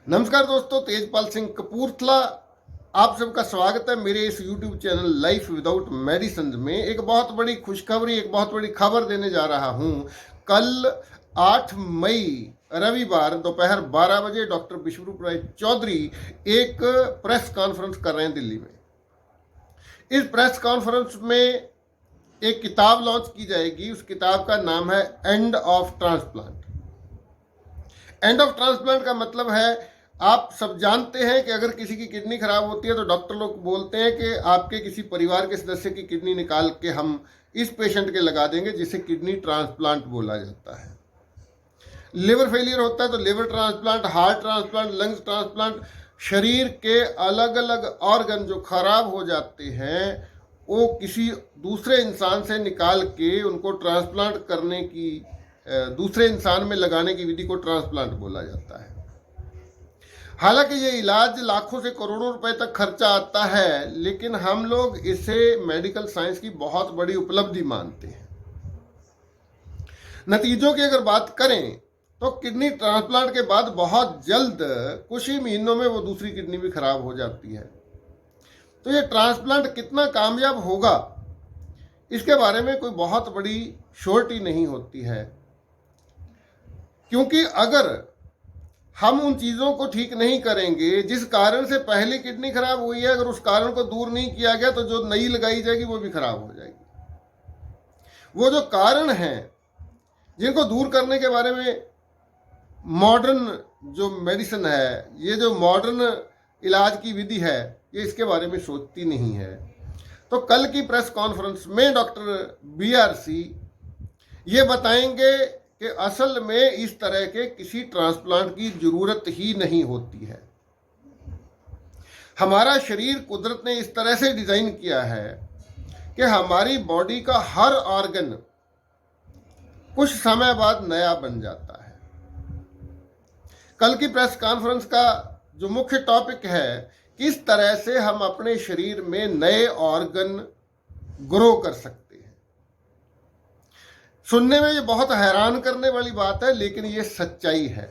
नमस्कार दोस्तों, तेजपाल सिंह कपूरथला आप सबका स्वागत है मेरे इस YouTube channel life without medicine में। एक बहुत बड़ी खुशखबरी, एक बहुत बड़ी खबर देने जा रहा हूं। कल 8 मई रविवार दोपहर 12 बजे डॉक्टर विश्वरूप राय चौधरी एक प्रेस कॉन्फ्रेंस कर रहे हैं दिल्ली में। इस प्रेस कॉन्फ्रेंस में एक किताब लॉन्च की जाएगी। उस किताब का नाम है end of transplant. End of transplant का मतलब है, आप सब जानते हैं कि अगर किसी की किडनी खराब होती है तो डॉक्टर लोग बोलते हैं कि आपके किसी परिवार के सदस्य की किडनी निकाल के हम इस पेशेंट के लगा देंगे, जिसे किडनी ट्रांसप्लांट बोला जाता है। लिवर फेलियर होता है तो liver transplant, heart transplant, lungs transplant. शरीर के अलग अलग ऑर्गन जो खराब हो जाते हैं वो किसी दूसरे इंसान से निकाल के उनको ट्रांसप्लांट करने की, दूसरे इंसान में लगाने की विधि को ट्रांसप्लांट बोला जाता है। हालांकि ये इलाज लाखों से करोड़ों रुपए तक खर्चा आता है, लेकिन हम लोग इसे मेडिकल साइंस की बहुत बड़ी उपलब्धि मानते हैं। नतीजों की अगर बात करें तो किडनी ट्रांसप्लांट के बाद बहुत जल्द, कुछ ही महीनों में वो दूसरी किडनी भी खराब हो जाती है। तो ये ट्रांसप्लांट कितना कामयाब होगा, इसके बारे में कोई बहुत बड़ी श्योरिटी नहीं होती है, क्योंकि अगर हम उन चीज़ों को ठीक नहीं करेंगे जिस कारण से पहली किडनी खराब हुई है, अगर उस कारण को दूर नहीं किया गया तो जो नई लगाई जाएगी वो भी खराब हो जाएगी। वो जो कारण हैं जिनको दूर करने के बारे में मॉडर्न जो मेडिसिन है, ये जो मॉडर्न इलाज की विधि है, ये इसके बारे में सोचती नहीं है। तो कल की प्रेस कॉन्फ्रेंस में डॉक्टर BRC ये बताएंगे कि असल में इस तरह के किसी ट्रांसप्लांट की जरूरत ही नहीं होती है। हमारा शरीर कुदरत ने इस तरह से डिजाइन किया है कि हमारी बॉडी का हर ऑर्गन कुछ समय बाद नया बन जाता है। कल की प्रेस कॉन्फ्रेंस का जो मुख्य टॉपिक है, किस तरह से हम अपने शरीर में नए ऑर्गन ग्रो कर सकते हैं। सुनने में ये बहुत हैरान करने वाली बात है, लेकिन ये सच्चाई है।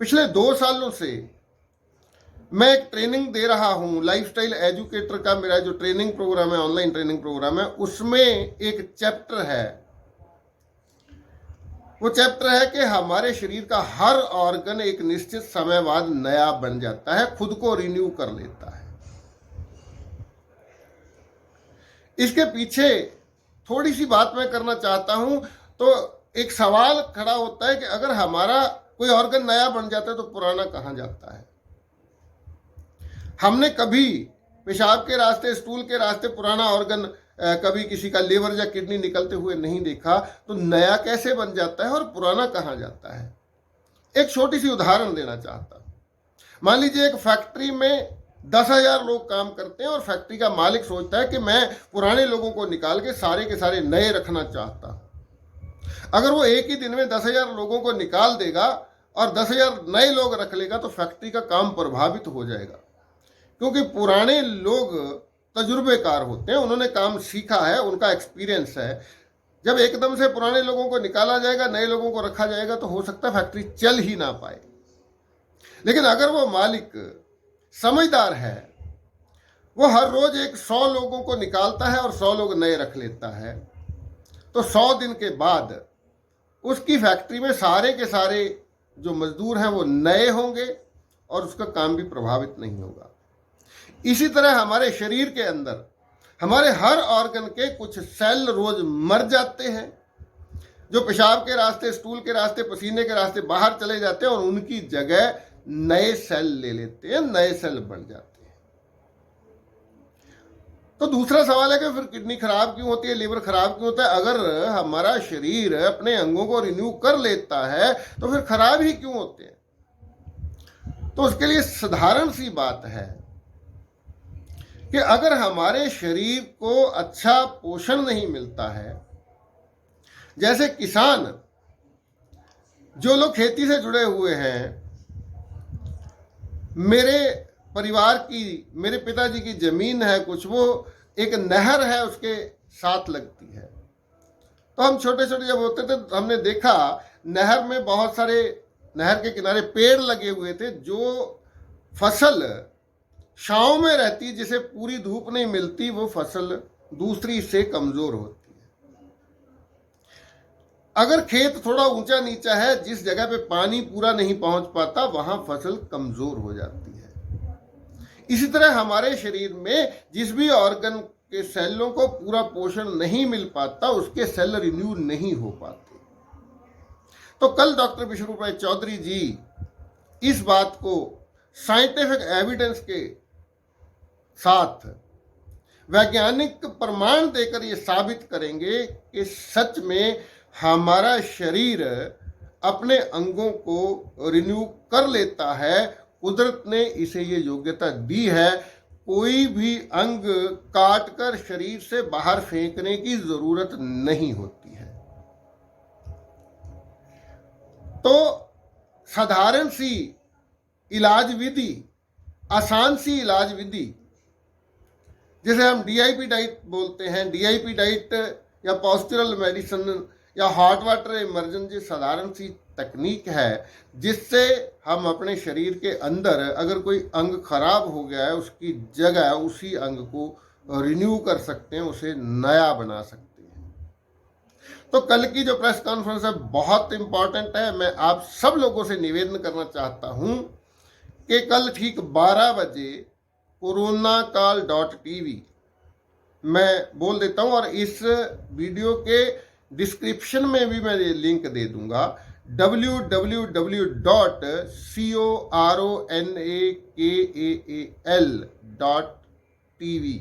पिछले 2 सालों से मैं एक ट्रेनिंग दे रहा हूं, लाइफस्टाइल एजुकेटर का मेरा जो ट्रेनिंग प्रोग्राम है, ऑनलाइन ट्रेनिंग प्रोग्राम है, उसमें एक चैप्टर है। वो चैप्टर है कि हमारे शरीर का हर ऑर्गन एक निश्चित समय बाद नया बन जाता है, खुद को रिन्यू कर लेता है। इसके पीछे थोड़ी सी बात मैं करना चाहता हूं। तो एक सवाल खड़ा होता है कि अगर हमारा कोई ऑर्गन नया बन जाता है तो पुराना कहां जाता है। हमने कभी पेशाब के रास्ते, स्टूल के रास्ते पुराना ऑर्गन, कभी किसी का लिवर या किडनी निकलते हुए नहीं देखा। तो नया कैसे बन जाता है और पुराना कहां जाता है। एक छोटी सी उदाहरण देना चाहता हूं। मान लीजिए एक फैक्ट्री में 10,000 लोग काम करते हैं और फैक्ट्री का मालिक सोचता है कि मैं पुराने लोगों को निकाल के सारे नए रखना चाहता हूं। अगर वो एक ही दिन में 10,000 लोगों को निकाल देगा और 10,000 नए लोग रख लेगा तो फैक्ट्री का काम प्रभावित हो जाएगा, क्योंकि पुराने लोग तजुर्बेकार होते हैं, उन्होंने काम सीखा है, उनका एक्सपीरियंस है। जब एकदम से पुराने लोगों को निकाला जाएगा, नए लोगों को रखा जाएगा, तो हो सकता है फैक्ट्री चल ही ना पाए। लेकिन अगर वो मालिक समझदार है, वो हर रोज 100 लोगों को निकालता है और 100 लोग नए रख लेता है, तो 100 दिन के बाद उसकी फैक्ट्री में सारे के सारे जो मजदूर हैं वो नए होंगे और उसका काम भी प्रभावित नहीं होगा। इसी तरह हमारे शरीर के अंदर हमारे हर ऑर्गन के कुछ सेल रोज मर जाते हैं, जो पेशाब के रास्ते, स्टूल के रास्ते, पसीने के रास्ते बाहर चले जाते हैं और उनकी जगह नए सेल ले लेते हैं, नए सेल बन जाते हैं। तो दूसरा सवाल है कि फिर किडनी खराब क्यों होती है, लिवर खराब क्यों होता है। अगर हमारा शरीर अपने अंगों को रिन्यू कर लेता है तो फिर खराब ही क्यों होते हैं। तो उसके लिए साधारण सी बात है कि अगर हमारे शरीर को अच्छा पोषण नहीं मिलता है, जैसे किसान, जो लोग खेती से जुड़े हुए हैं, मेरे परिवार की, मेरे पिताजी की जमीन है कुछ, वो एक नहर है उसके साथ लगती है। तो हम छोटे छोटे जब होते थे तो हमने देखा नहर में बहुत सारे नहर के किनारे पेड़ लगे हुए थे। जो फसल छांव में रहती, जिसे पूरी धूप नहीं मिलती, वो फसल दूसरी से कमजोर होती है। अगर खेत थोड़ा ऊंचा नीचा है, जिस जगह पे पानी पूरा नहीं पहुंच पाता, वहां फसल कमजोर हो जाती है। इसी तरह हमारे शरीर में जिस भी ऑर्गन के सेलों को पूरा पोषण नहीं मिल पाता, उसके सेल रिन्यू नहीं हो पाते। तो कल डॉक्टर विश्वरूप राय चौधरी जी इस बात को साइंटिफिक एविडेंस के साथ वैज्ञानिक प्रमाण देकर ये साबित करेंगे कि सच में हमारा शरीर अपने अंगों को रिन्यू कर लेता है। कुदरत ने इसे ये योग्यता दी है। कोई भी अंग काटकर शरीर से बाहर फेंकने की जरूरत नहीं होती है। तो साधारण सी इलाज विधि, आसान सी इलाज विधि, जिसे हम डीआईपी डाइट बोलते हैं, डीआईपी डाइट या पॉस्चरल मेडिसिन या हॉट वाटर इमर्जन, जी साधारण सी तकनीक है जिससे हम अपने शरीर के अंदर अगर कोई अंग खराब हो गया है, उसकी जगह उसी अंग को रिन्यू कर सकते हैं, उसे नया बना सकते हैं। तो कल की जो प्रेस कॉन्फ्रेंस है बहुत इंपॉर्टेंट है। मैं आप सब लोगों से निवेदन करना चाहता हूं कि कल ठीक 12 बजे कोरोनाकाल.tv मैं बोल देता हूं, और इस वीडियो के डिस्क्रिप्शन में भी मैं ये लिंक दे दूंगा, www.coronakaal.tv।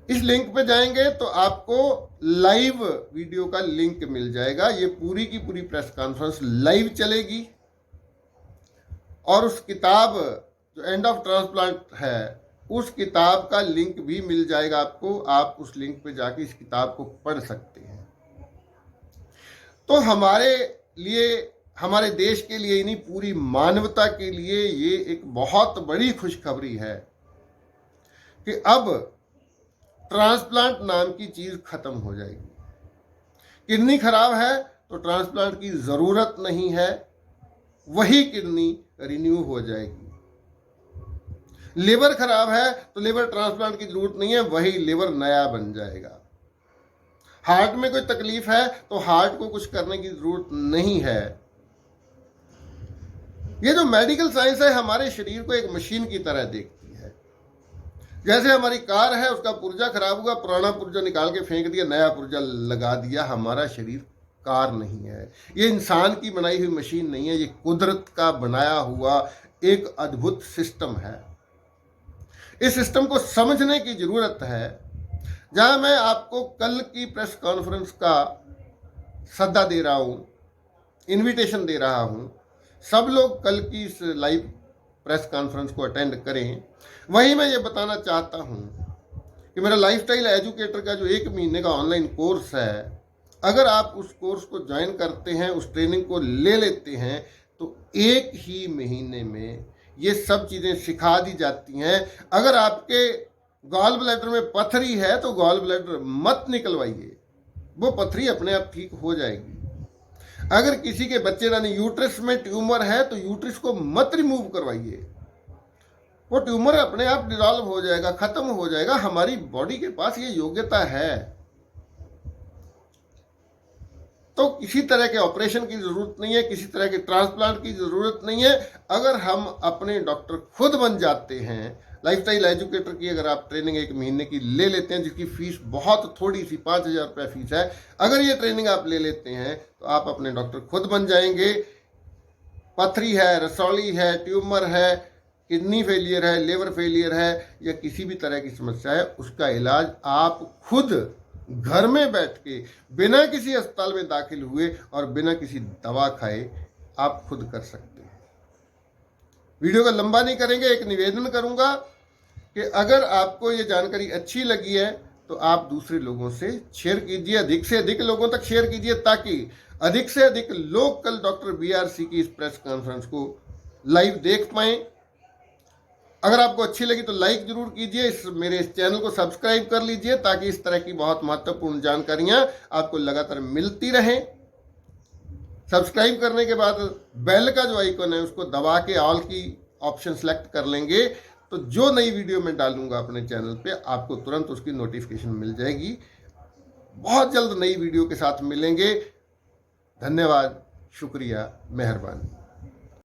इस लिंक पे जाएंगे तो आपको लाइव वीडियो का लिंक मिल जाएगा। ये पूरी की पूरी प्रेस कॉन्फ्रेंस लाइव चलेगी, और उस किताब जो एंड ऑफ ट्रांसप्लांट है, उस किताब का लिंक भी मिल जाएगा आपको। आप उस लिंक पे जाके इस किताब को पढ़ सकते हैं। तो हमारे लिए, हमारे देश के लिए नहीं, पूरी मानवता के लिए ये एक बहुत बड़ी खुशखबरी है कि अब ट्रांसप्लांट नाम की चीज खत्म हो जाएगी। किडनी खराब है तो ट्रांसप्लांट की जरूरत नहीं है, वही किडनी रिन्यू हो जाएगी। लिवर खराब है तो लिवर ट्रांसप्लांट की जरूरत नहीं है, वही लिवर नया बन जाएगा। हार्ट में कोई तकलीफ है तो हार्ट को कुछ करने की जरूरत नहीं है। ये जो मेडिकल साइंस है हमारे शरीर को एक मशीन की तरह देखती है। जैसे हमारी कार है, उसका पुर्जा खराब हुआ, पुराना पुर्जा निकाल के फेंक दिया, नया पुर्जा लगा दिया। हमारा शरीर कार नहीं है, ये इंसान की बनाई हुई मशीन नहीं है, ये कुदरत का बनाया हुआ एक अद्भुत सिस्टम है। इस सिस्टम को समझने की जरूरत है। जहां मैं आपको कल की प्रेस कॉन्फ्रेंस का सद्दा दे रहा हूं, इनविटेशन दे रहा हूं, सब लोग कल की इस लाइव प्रेस कॉन्फ्रेंस को अटेंड करें। वहीं मैं ये बताना चाहता हूं कि मेरा लाइफस्टाइल एजुकेटर का जो 1 महीने का ऑनलाइन कोर्स है, अगर आप उस कोर्स को ज्वाइन करते हैं, उस ट्रेनिंग को ले लेते हैं, तो 1 ही महीने में ये सब चीज़ें सिखा दी जाती हैं। अगर आपके गॉल ब्लैडर में पथरी है तो गॉल ब्लैडर मत निकलवाइए, वो पथरी अपने आप ठीक हो जाएगी। अगर किसी के बच्चे यानी यूट्रस में ट्यूमर है तो यूट्रस को मत रिमूव करवाइए, वो ट्यूमर अपने आप डिसॉल्व हो जाएगा, खत्म हो जाएगा। हमारी बॉडी के पास ये योग्यता है। तो किसी तरह के ऑपरेशन की जरूरत नहीं है, किसी तरह के ट्रांसप्लांट की जरूरत नहीं है। अगर हम अपने डॉक्टर खुद बन जाते हैं, लाइफस्टाइल एजुकेटर की अगर आप ट्रेनिंग 1 महीने की ले लेते हैं, जिसकी फीस बहुत थोड़ी सी 5,000 रुपये फीस है, अगर ये ट्रेनिंग आप ले लेते हैं तो आप अपने डॉक्टर खुद बन जाएंगे। पथरी है, रसौली है, ट्यूमर है, किडनी फेलियर है, लिवर फेलियर है, या किसी भी तरह की समस्या है, उसका इलाज आप खुद घर में बैठ के बिना किसी अस्पताल में दाखिल हुए और बिना किसी दवा खाए आप खुद कर सकते हैं। वीडियो को लंबा नहीं करेंगे। एक निवेदन करूंगा कि अगर आपको ये जानकारी अच्छी लगी है तो आप दूसरे लोगों से शेयर कीजिए, अधिक से अधिक लोगों तक शेयर कीजिए, ताकि अधिक से अधिक लोग कल डॉक्टर BRC की इस प्रेस कॉन्फ्रेंस को लाइव देख पाएं। अगर आपको अच्छी लगी तो लाइक जरूर कीजिए, मेरे इस चैनल को सब्सक्राइब कर लीजिए, ताकि इस तरह की बहुत महत्वपूर्ण जानकारियां आपको लगातार मिलती रहें। सब्सक्राइब करने के बाद बेल का जो आइकन है उसको दबा के ऑल की ऑप्शन सेलेक्ट कर लेंगे तो जो नई वीडियो मैं डालूंगा अपने चैनल पे आपको तुरंत उसकी नोटिफिकेशन मिल जाएगी। बहुत जल्द नई वीडियो के साथ मिलेंगे। धन्यवाद, शुक्रिया, मेहरबानी।